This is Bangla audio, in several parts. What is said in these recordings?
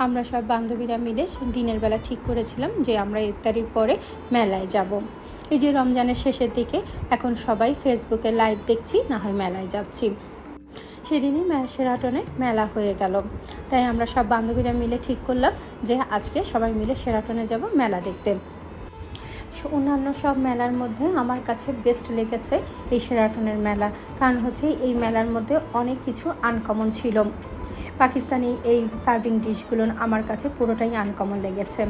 আমরা সব বান্ধবীরা মিলে দিনের বেলা ঠিক করেছিলাম যে আমরা ইফতারির পরে মেলায় যাব। এই যে রমজানের শেষের দিকে এখন সবাই ফেসবুকে লাইভ দেখছি, না হয় মেলায় যাচ্ছি। সেদিনই শেরাটনে মেলা হয়ে গেল, তাই আমরা সব বান্ধবীরা মিলে ঠিক করলাম যে আজকে সবাই মিলে শেরাটনে যাব মেলা দেখতে। অন্যান্য সব মেলার মধ্যে আমার কাছে বেস্ট লেগেছে এই শেরাটনের মেলা, কারণ হচ্ছে এই মেলার মধ্যে অনেক কিছু আনকমন ছিল। পাকিস্তানি এই সার্ভিং ডিশগুলো আমার কাছে পুরোটাই আনকমন লেগেছে।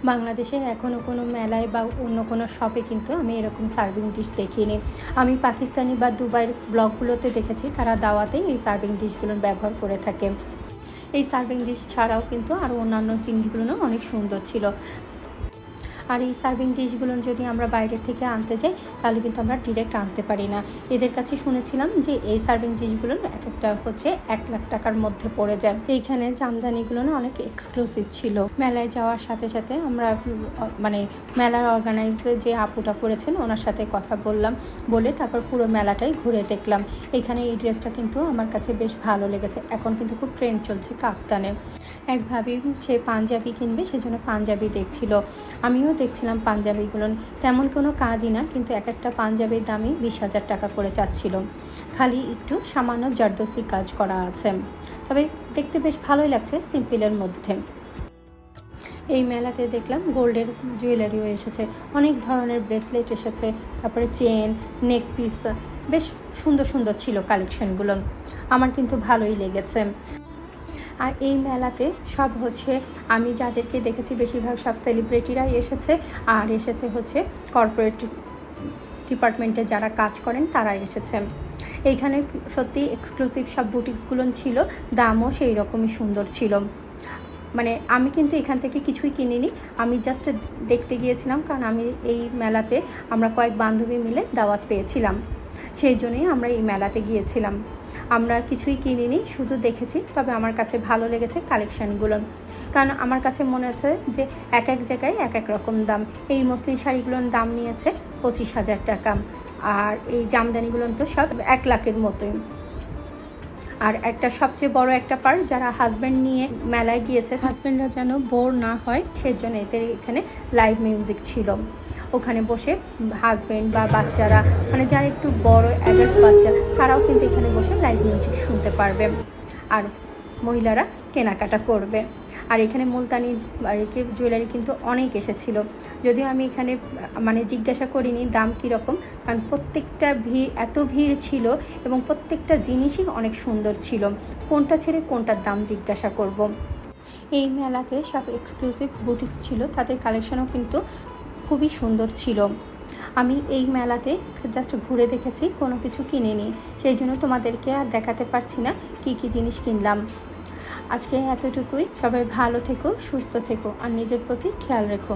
বাংলাদেশে এখনও কোনো মেলায় বা অন্য কোনো শপে কিন্তু আমি এরকম সার্ভিং ডিশ দেখিনি। আমি পাকিস্তানি বা দুবাইয়ের ব্লগগুলোতে দেখেছি তারা দাওয়াতেই এই সার্ভিং ডিশগুলো ব্যবহার করে থাকে। এই সার্ভিং ডিশ ছাড়াও কিন্তু আরও অন্যান্য জিনিসগুলো অনেক সুন্দর ছিল। আর এই সার্ভিং ডিশগুলো যদি আমরা বাইরে থেকে আনতে যাই তাহলে কিন্তু আমরা ডিরেক্ট আনতে পারি না। এদের কাছে শুনেছিলাম যে এই সার্ভিং ডিশগুলো এক একটা হচ্ছে 1 লাখ টাকার মধ্যে পড়ে যায়। এইখানে জামদানিগুলো অনেক এক্সক্লুসিভ ছিল। মেলায় যাওয়ার সাথে সাথে আমরা মেলার অর্গানাইজার যে আপুটা করেছেন ওনার সাথে কথা বলে তারপর পুরো মেলাটাই ঘুরে দেখলাম। এখানে এই ড্রেসটা কিন্তু আমার কাছে বেশ ভালো লেগেছে। এখন কিন্তু খুব ট্রেন্ড চলছে কাপ্তানে। এক ভাবি সে পাঞ্জাবি কিনবে, সেজন্য পাঞ্জাবি দেখছিল। আমিও দেখছিলাম পাঞ্জাবিগুলো, তেমন কোনো কাজই না, কিন্তু এক একটা পাঞ্জাবির দামই 20,000 টাকা করে চাচ্ছিল। খালি একটু সামান্য জারদোসি কাজ করা আছে, তবে দেখতে বেশ ভালোই লাগছে সিম্পলের মধ্যে। এই মেলাতে দেখলাম গোল্ডের জুয়েলারিও এসেছে, অনেক ধরনের ব্রেসলেট এসেছে, তারপরে চেন, নেক পিস, বেশ সুন্দর সুন্দর ছিল কালেকশনগুলো। আমার কিন্তু ভালোই লেগেছে। আর এই মেলাতে সব হচ্ছে আমি যাদেরকে দেখেছি বেশিরভাগ সব সেলিব্রিটিরাই এসেছে, আর এসেছে হচ্ছে কর্পোরেট ডিপার্টমেন্টে যারা কাজ করেন তারা এসেছে। এইখানে সত্যি এক্সক্লুসিভ সব বুটিক্সগুলো ছিল, দামও সেই রকমই সুন্দর ছিল। আমি কিন্তু এখান থেকে কিছুই কিনিনি, আমি জাস্ট দেখতে গিয়েছিলাম, কারণ আমি এই মেলাতে আমরা কয়েক বান্ধবী মিলে দাওয়াত পেয়েছিলাম, সেই জন্যই আমরা এই মেলাতে গিয়েছিলাম। আমরা কিছুই কিনিনি, শুধু দেখেছি। তবে আমার কাছে ভালো লেগেছে কালেকশানগুলো, কারণ আমার কাছে মনে হচ্ছে যে এক এক জায়গায় এক এক রকম দাম। এই মসলিন শাড়িগুলোর দাম নিয়েছে 25,000 টাকা, আর এই জামদানিগুলো তো সব 1 লাখের মতোই। আর একটা সবচেয়ে বড় একটা পার্ট, যারা হাজব্যান্ড নিয়ে মেলায় গিয়েছে, হাজব্যান্ডরা যেন বোর না হয় সেজন্য এদের এখানে লাইভ মিউজিক ছিল। ওখানে বসে হাজব্যান্ড বা বাচ্চারা, যারা একটু বড় অ্যাডাল্ট বাচ্চা, তারাও কিন্তু এখানে বসে লাইভ মিউজিক শুনতে পারবে, আর মহিলারা কেনাকাটা করবে। আর এখানে মুলতানি জুয়েলারি কিন্তু অনেক এসেছিল, যদিও আমি এখানে জিজ্ঞাসা করিনি দাম কীরকম, কারণ প্রত্যেকটা এত ভিড় ছিল এবং প্রত্যেকটা জিনিসই অনেক সুন্দর ছিল, কোনটা ছেড়ে কোনটার দাম জিজ্ঞাসা করব। এই মেলাতে সব এক্সক্লুসিভ বুটিক্স ছিল, তাদের কালেকশনও কিন্তু খুবই সুন্দর ছিল। আমি এই মেলাতে জাস্ট ঘুরে দেখেছি, কোনো কিছু কিনিনি, সেই জন্য তোমাদেরকে আর দেখাতে পারছি না কি কি জিনিস কিনলাম। আজকে এতটুকুই। সবাই ভালো থেকো, সুস্থ থেকো, আর নিজের প্রতি খেয়াল রেখো।